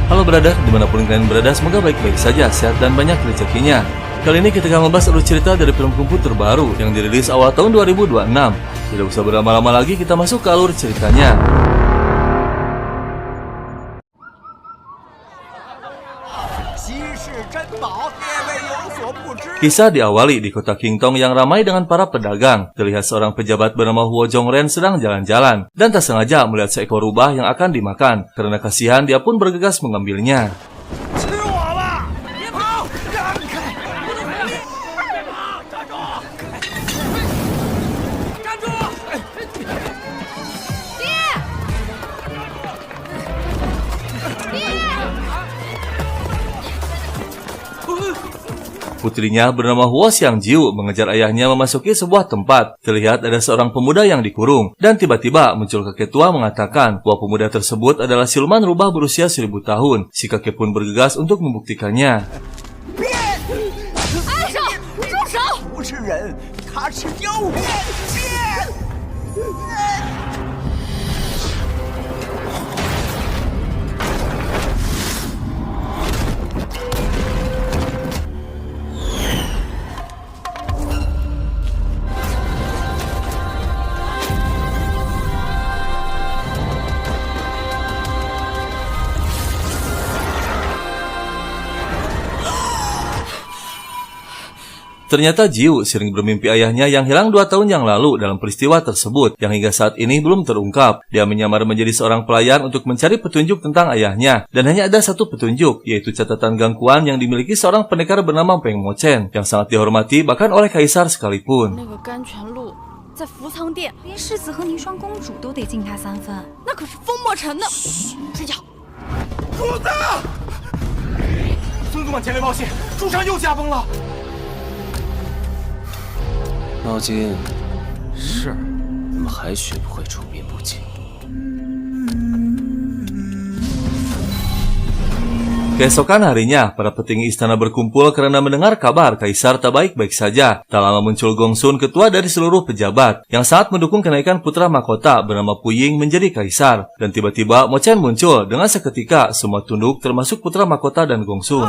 Halo brother, dimanapun kalian berada, semoga baik-baik saja, sehat dan banyak rezekinya. Kali ini kita akan membahas alur cerita dari film kungfu terbaru yang dirilis awal tahun 2026. Tidak usah berlama-lama lagi, kita masuk ke alur ceritanya. Kisah diawali di kota Qingtong yang ramai dengan para pedagang. Terlihat seorang pejabat bernama Huo Zhongren sedang jalan-jalan dan tak sengaja melihat seekor rubah yang akan dimakan. Karena kasihan, dia pun bergegas mengambilnya. Putrinya bernama Huo Xiangjiu mengejar ayahnya memasuki sebuah tempat. Terlihat ada seorang pemuda yang dikurung. Dan tiba-tiba muncul kakek tua mengatakan bahwa pemuda tersebut adalah siluman rubah berusia 1000 tahun. Si kakek pun bergegas untuk membuktikannya. Ternyata Jiu sering bermimpi ayahnya yang hilang 2 tahun yang lalu dalam peristiwa tersebut, yang hingga saat ini belum terungkap. Dia menyamar menjadi seorang pelayan untuk mencari petunjuk tentang ayahnya, dan hanya ada satu petunjuk, yaitu catatan gangguan yang dimiliki seorang pendekar bernama Peng Mochen, yang sangat dihormati bahkan oleh kaisar sekalipun.毛巾，是，怎么还学不会出兵不进？ Keesokan harinya, para petinggi istana berkumpul karena mendengar kabar kaisar tak baik-baik saja. Tak lama muncul Gongsun, ketua dari seluruh pejabat, yang sangat mendukung kenaikan putra mahkota bernama Puying menjadi kaisar. Dan tiba-tiba Mo Chen muncul, dengan seketika semua tunduk termasuk putra mahkota dan Gongsun.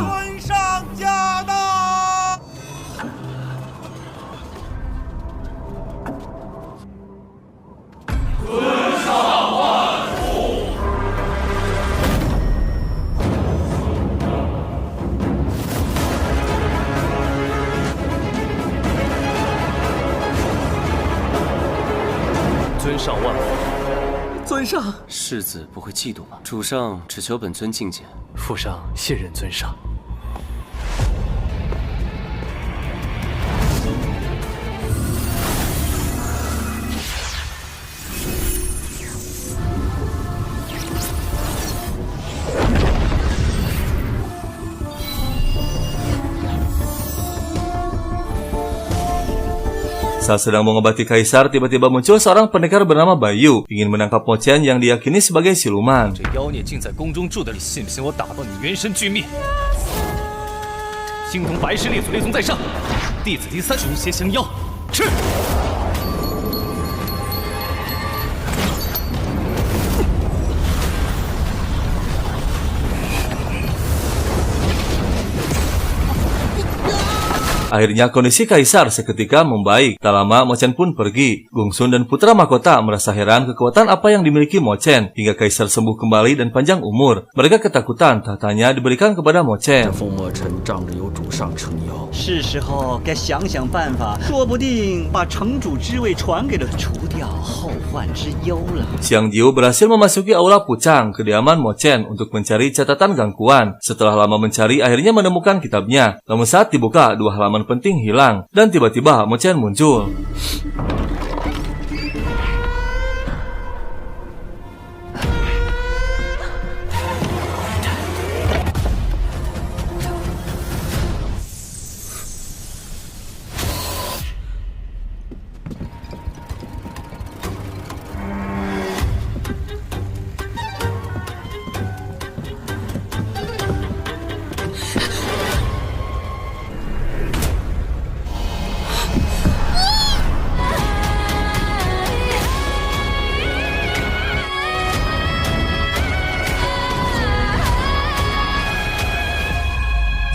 尊上，世子不会嫉妒吧？主上只求本尊觐见。父上信任尊上。Saat sedang mengobati kaisar, tiba-tiba muncul seorang pendekar bernama Bayu, ingin menangkap Mo Chen yang diyakini sebagai siluman. Akhirnya kondisi kaisar seketika membaik. Tak lama Mo Chen pun pergi. Gongsun dan putra mahkota merasa heran kekuatan apa yang dimiliki Mo Chen, hingga kaisar sembuh kembali dan panjang umur. Mereka ketakutan tahtanya diberikan kepada Mo Chen. Xiangjiu berhasil memasuki aula Pucang, kediaman Mo Chen, untuk mencari catatan gangguan. Setelah lama mencari, akhirnya menemukan kitabnya. Namun saat dibuka, 2 halaman penting hilang, dan tiba-tiba Mo Chen muncul.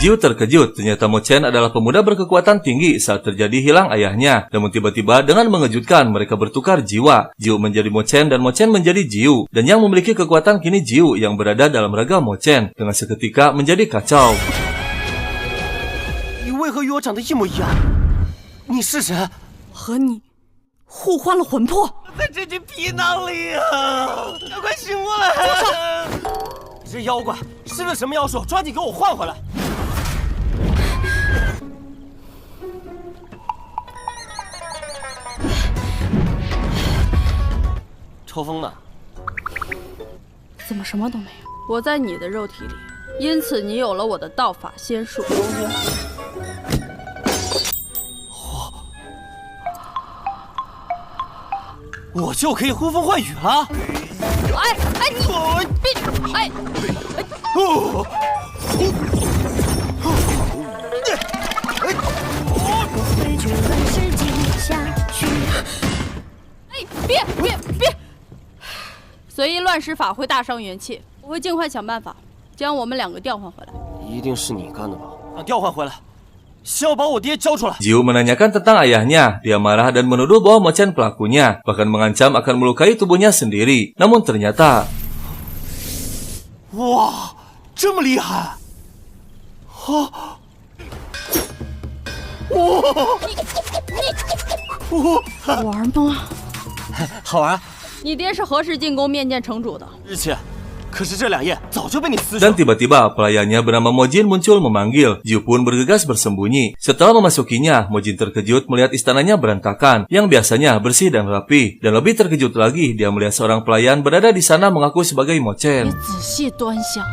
Jiu terkejut, ternyata Mo Chen adalah pemuda berkekuatan tinggi saat terjadi hilang ayahnya. Namun tiba-tiba dengan mengejutkan mereka bertukar jiwa. Jiu menjadi Mo Chen dan Mo Chen menjadi Jiu. Dan yang memiliki kekuatan kini Jiu yang berada dalam raga Mo Chen. Dengan seketika menjadi kacau. 你为何与我长得一模一样？你是谁？和你互换了魂魄。在这具皮囊里啊！快醒过来！你这妖怪施了什么妖术？抓紧给我换回来！抽风呢？怎么什么都没有？我在你的肉体里，因此你有了我的道法仙术。我就可以呼风唤雨了。哎，你别哎！别！随意乱施法会大伤元气，我会尽快想办法将我们两个调换回来。一定是你干的吧？调换回来，先要把我爹交出来。 Jiu menanyakan tentang ayahnya. Dia marah dan menuduh bahwa Mo Chen pelakunya, bahkan mengancam akan melukai tubuhnya sendiri. Namun ternyata, 哇，这么厉害！玩吗？好玩。你爹是何时进宫面见城主的？日期，可是这2页早就被你撕去 dan 了。 tiba-tiba pelayannya bernama Mo Jin muncul memanggil. Jiu pun bergegas bersembunyi. Setelah memasukinya, Mo Jin terkejut melihat istananya berantakan, yang biasanya bersih dan rapi. Dan lebih terkejut lagi, dia melihat seorang pelayan berada di sana mengaku sebagai Mo 你 Chen. 仔细端详，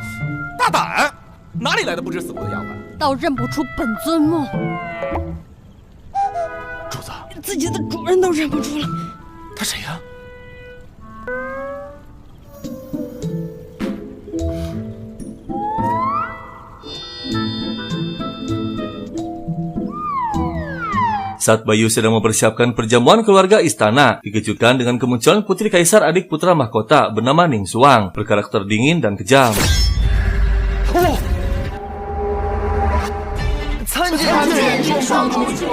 大胆！哪里来的不知死活的丫鬟？倒认不出本尊吗？主子，自己的主人都认不出来。他谁呀、Saat Bayu sedang mempersiapkan perjamuan keluarga istana, dikejutkan dengan kemunculan putri kaisar adik putra mahkota bernama Ning Xuang, berkarakter dingin dan kejam. 参见智爽公主。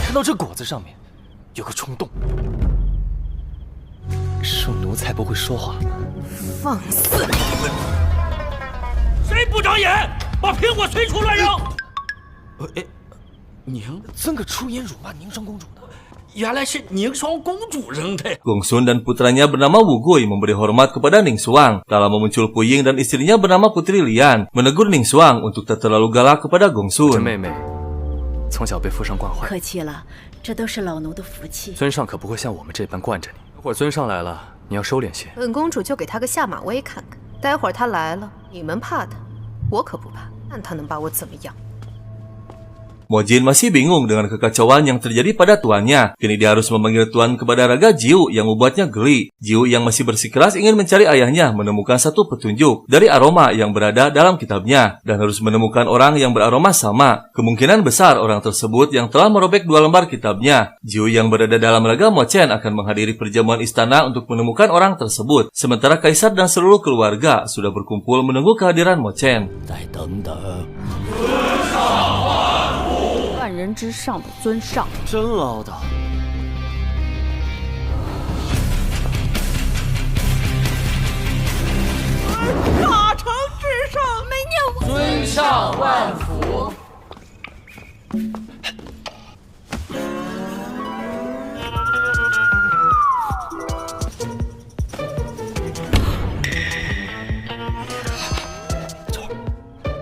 看到这果子上面有个冲洞，恕奴才不会说话。放肆！谁不长眼，把苹果随处乱扔！宁怎个出言辱骂宁霜公主呢？原来是宁霜公主扔的呀！ Gong Sun dan putranya bernama Wu Gui memberi hormat kepada Ning Xuang. Tak lama muncul Puying dan istrinya bernama Putri Lian, menegur Ning Xuang untuk tak terlalu galak kepada Gong 这 Sun. 妹妹从小被父上惯坏，客气了，这都是老奴的福气。尊上可不会像我们这般惯着你。一会儿尊上来了，你要收敛些。本公主就给他个下马威看看，待会儿他来了，你们怕他，我可不怕，看他能把我怎么样。 Mo Jin masih bingung dengan kekacauan yang terjadi pada tuannya. Kini dia harus memanggil tuan kepada raga Jiu yang membuatnya geli. Jiu yang masih bersikeras ingin mencari ayahnya menemukan satu petunjuk dari aroma yang berada dalam kitabnya dan harus menemukan orang yang beraroma sama. Kemungkinan besar orang tersebut yang telah merobek 2 lembar kitabnya. Jiu yang berada dalam raga Mo Chen akan menghadiri perjamuan istana untuk menemukan orang tersebut. Sementara kaisar dan seluruh keluarga sudah berkumpul menunggu kehadiran Mo Chen. 再等等，万人之上的尊上，真唠叨。大成至上，没念我。尊上万福。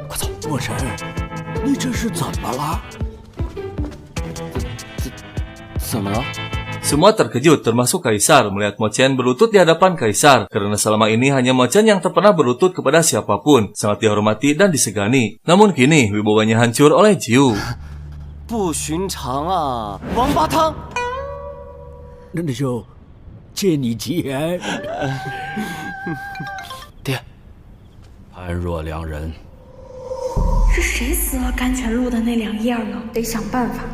快走！墨尘，你这是怎么了？ 怎么了？ Semua terkejut termasuk Kaisar melihat Mo Chen berlutut di hadapan Kaisar karena selama ini hanya Mo Chen yang tak pernah berlutut kepada siapapun, sangat dihormati dan disegani. Namun kini wibawanya hancur oleh Jiu. 不寻常啊，王八汤！那就借你吉言。爹，判若两人。是谁撕了甘泉录的那2页呢？得想办法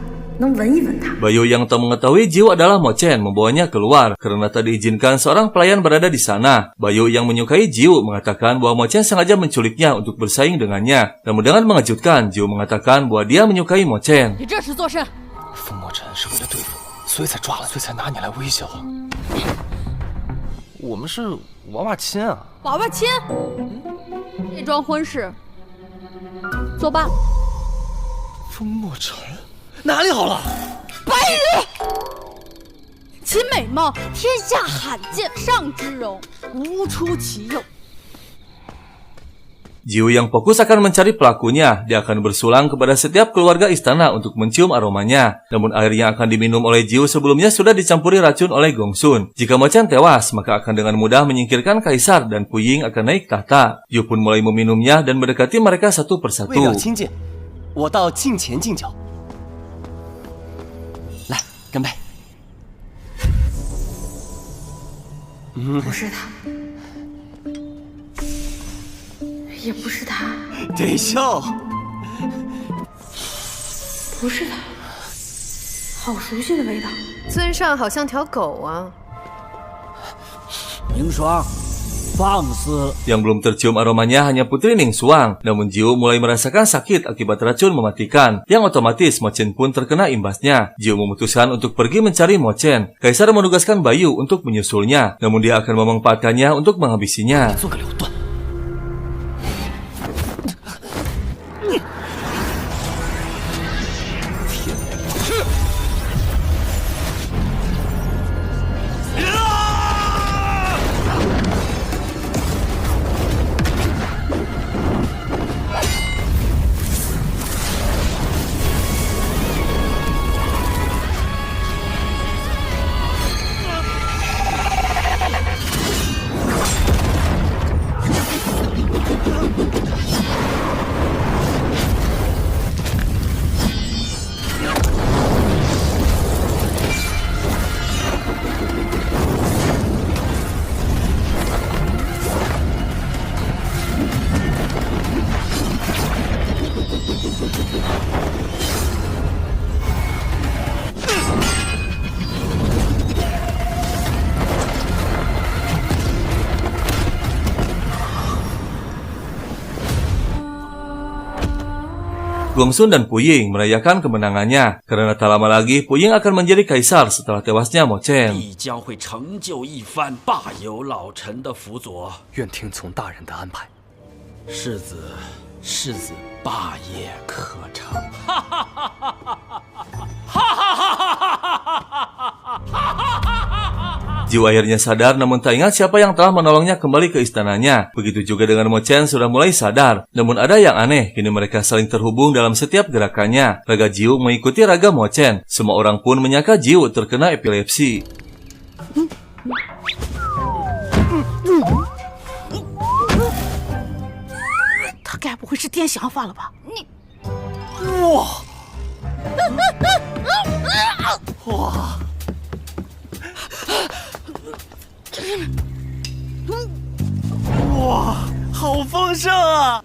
能闻一闻它。 Bayu yang tak mengetahui Jiu adalah Mo Chen membawanya keluar karena tak diizinkan seorang pelayan berada di sana. Bayu yang menyukai Jiu mengatakan bahwa Mo Chen sengaja menculiknya untuk bersaing dengannya. Namun dengan mengejutkan, Jiu mengatakan bahwa dia menyukai Mo Chen. 你这时做甚？ 风墨尘是为了对付我，所以才抓了，所以才拿你来威胁我。我们是娃娃亲啊！娃娃亲，这桩婚事作罢了。风墨尘哪里好了？白羽，其美貌天下罕见，上之容，无出其右。 Jiu yang fokus akan mencari pelakunya, dia akan bersulang kepada setiap keluarga istana untuk mencium aromanya. Namun air yang akan diminum oleh Jiu sebelumnya sudah dicampuri racun oleh Gongsun. Jika Mo Chen tewas, maka akan dengan mudah menyingkirkan kaisar dan Puying akan naik tahta. Jiu pun mulai meminumnya dan mendekati mereka satu 为 persatu. 了亲近，我到近前敬酒。来，干杯！不是他，也不是他，得笑。不是他，好熟悉的味道。尊上好像条狗啊！宁霜，放肆！ Yang belum tercium aromanya hanya Putri Ning Xuang. Namun Jiu mulai merasakan sakit akibat racun mematikan, yang otomatis Mo Chen pun terkena imbasnya. Jiu memutuskan untuk pergi mencari Mo Chen. Kaisar menugaskan Bayu untuk menyusulnya, namun dia akan memanfaatkannya untuk menghabisinya. 做个了断。 Gongsun dan Puying merayakan kemenangannya. Karena tak lama lagi, Puying akan menjadi kaisar setelah tewasnya Mo Chen. 必将会成就一番，大有老臣的辅佐。愿听从大人的安排。世子霸业可成。 Jiu akhirnya sadar namun tak ingat siapa yang telah menolongnya kembali ke istananya. Begitu juga dengan Mo Chen sudah mulai sadar. Namun ada yang aneh, kini mereka saling terhubung dalam setiap gerakannya. Raga Jiu mengikuti raga Mo Chen. Semua orang pun menyangka Jiu terkena epilepsi. 他该不会是癫痫犯了吧？你，哇！哇，好丰盛啊！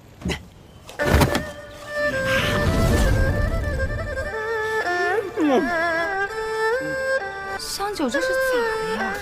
香九这是咋了呀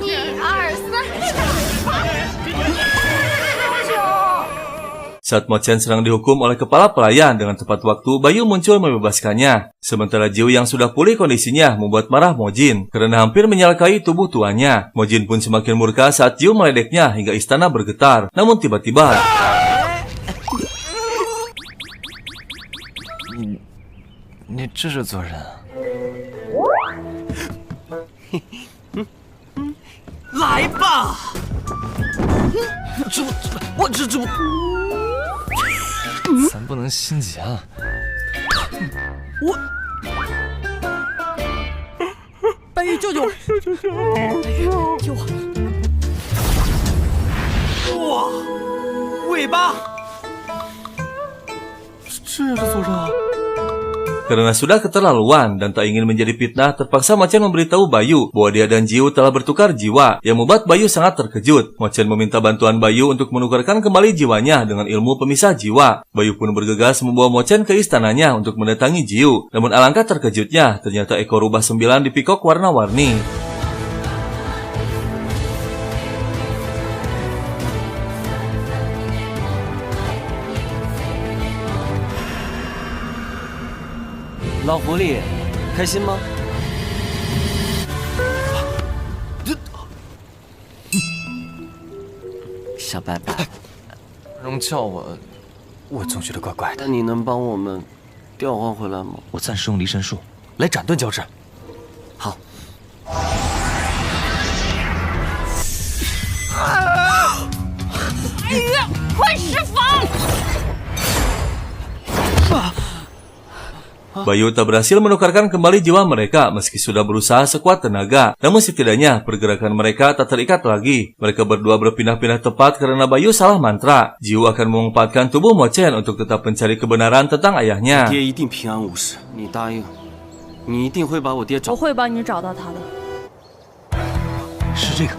？1、2、3，Saat Mo Chen sedang dihukum oleh kepala pelayan, dengan tepat waktu Bayu muncul membebaskannya. Sementara Jiu yang sudah pulih kondisinya membuat marah Mo Jin karena hampir menyalakai tubuh tuannya. Mo Jin pun semakin murka saat Jiu meledeknya hingga istana bergetar. Namun tiba-tiba 你这是做人啊？来吧！这不，咱不能心急啊！白玉救救我！白玉救我！哇，尾巴！这也是做人啊？ Karena sudah keterlaluan dan tak ingin menjadi fitnah, terpaksa Mo-chen memberitahu Bayu bahwa dia dan Jiu telah bertukar jiwa, yang membuat Bayu sangat terkejut. Mo-chen meminta bantuan Bayu untuk menukarkan kembali jiwanya dengan ilmu pemisah jiwa. Bayu pun bergegas membawa Mo-chen ke istananya untuk mendatangi Jiu. Namun alangkah terkejutnya, ternyata ekor rubah 9 dipikok warna-warni. 老狐狸，开心吗？小白白，能叫我总觉得怪怪的。那你能帮我们调换回来吗？我暂时用离神术来斩断交织。好。哎呀，快释放！ Bayu tak berhasil menukarkan kembali jiwa mereka meski sudah berusaha sekuat tenaga. Namun setidaknya pergerakan mereka tak terikat lagi. Mereka berdua berpindah-pindah tepat karena Bayu salah mantra. Jiu akan memanfaatkan tubuh Mo-chen untuk tetap mencari kebenaran tentang ayahnya. 爹一定平安无事，你答应，你一定会把我爹找。我会帮你找到他的。是这个。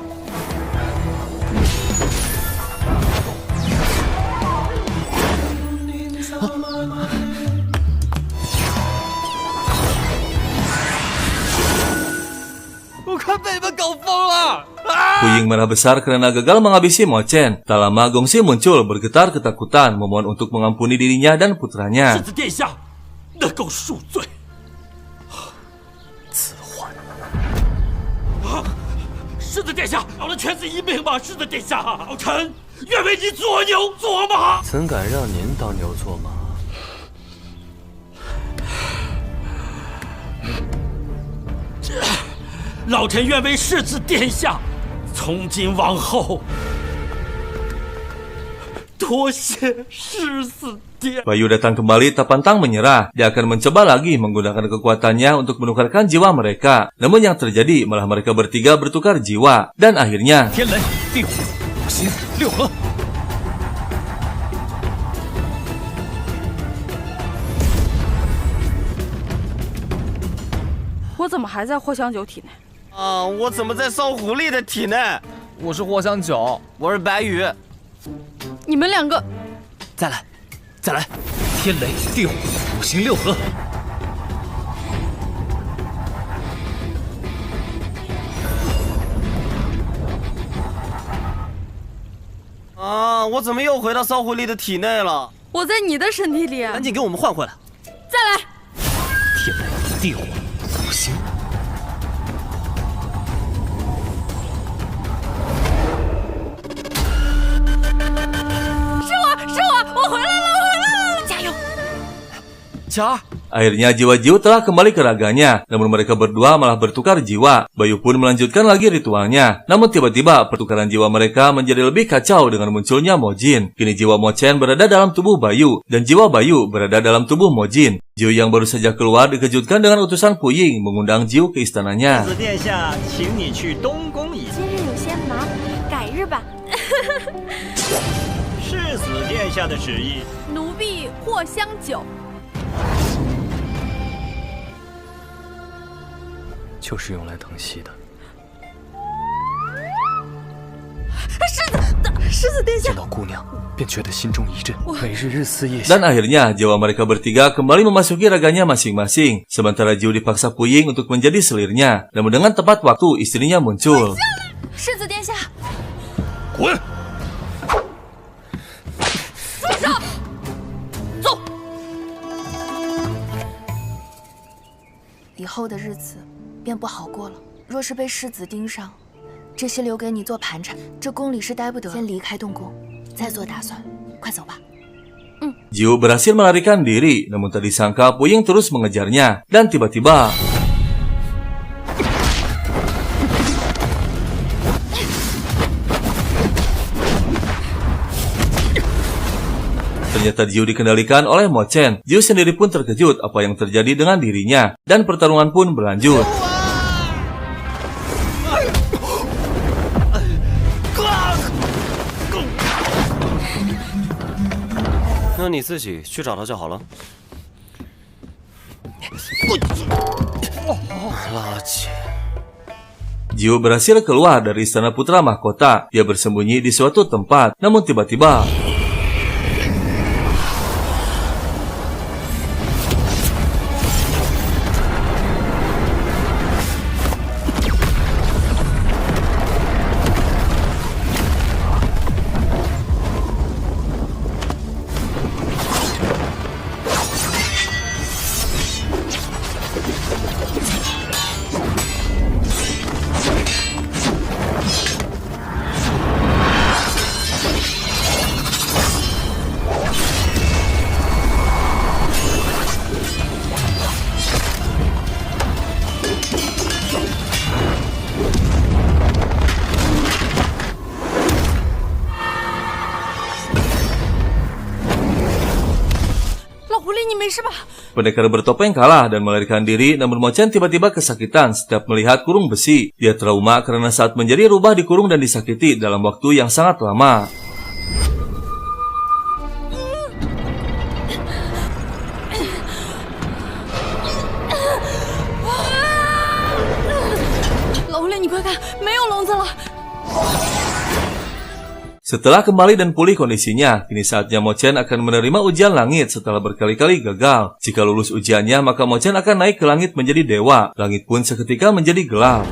Puying merah besar karena gagal menghabisi Mo-chen. Tak lama Gongxi muncul bergetar ketakutan memohon untuk mengampuni dirinya dan putranya. 世子殿下，能够恕罪。此患世子殿下，饶了犬子一命吧！世子殿下，老臣愿为你做牛做马。怎敢让您当牛做马？ 老臣愿为世子殿下，从今往后多谢世子殿。 Bayu datang kembali tak pantang menyerah. Dia akan mencoba lagi menggunakan kekuatannya untuk menukarkan jiwa mereka. Namun yang terjadi malah mereka bertiga bertukar jiwa. Dan akhirnya 天雷地火五行六合。 我怎么还在藿香酒体内？ 啊，我怎么在骚狐狸的体内？我是藿香酒，我是白羽。你们两个，再来，再来，天雷地火五行六合。啊，我怎么又回到骚狐狸的体内了？我在你的身体里啊！赶紧给我们换回来！再来！天雷地火五行。 我回来了！加油！ Char， akhirnya jiwa Jiu telah kembali ke raganya. Namun mereka berdua malah bertukar jiwa. Bayu pun melanjutkan lagi ritualnya. Namun tiba-tiba pertukaran jiwa mereka menjadi lebih kacau dengan munculnya Mo-jin. Kini jiwa Mo-chen berada dalam tubuh Bayu dan jiwa Bayu berada dalam tubuh Mo-jin. Jiu yang baru saja keluar dikejutkan dengan utusan Puying mengundang Jiu ke istananya. 世子殿下，请你去东宫一趟。今日有些忙，改日吧。世子殿下的旨意，奴婢藿香酒。 就是用来疼惜的。世子殿下，见到姑娘便觉得心中一震，每日日思夜想。 Dan akhirnya jiwa mereka bertiga kembali memasuki raganya masing-masing. Sementara Jiu dipaksa Puying untuk menjadi selirnya. Namun dengan tepat waktu istrinya muncul. 世子殿下，滚！ 以后的日子便不好过了。若是被世子盯上，这些留给你做盘缠。这宫里是待不得，先离开东宫，再做打算。快走吧。 Jiu berhasil melarikan diri, namun tak disangka Puying terus mengejarnya. Dan tiba-tiba ternyata Jiu dikendalikan oleh Mo-chen. Jiu sendiri pun terkejut apa yang terjadi dengan dirinya. Dan pertarungan pun berlanjut. 那你自己去找他就好了。垃圾。 Jiu berhasil keluar dari istana putra mahkota. Dia bersembunyi di suatu tempat. Namun tiba-tiba pendekar bertopeng kalah dan melarikan diri, namun Mo Chen tiba-tiba kesakitan setiap melihat kurung besi. Dia trauma karena saat menjadi rubah dikurung dan disakiti dalam waktu yang sangat lama. Setelah kembali dan pulih kondisinya, kini saatnya Mo Chen akan menerima ujian langit setelah berkali-kali gagal. Jika lulus ujiannya, maka Mo Chen akan naik ke langit menjadi dewa. Langit pun seketika menjadi gelap.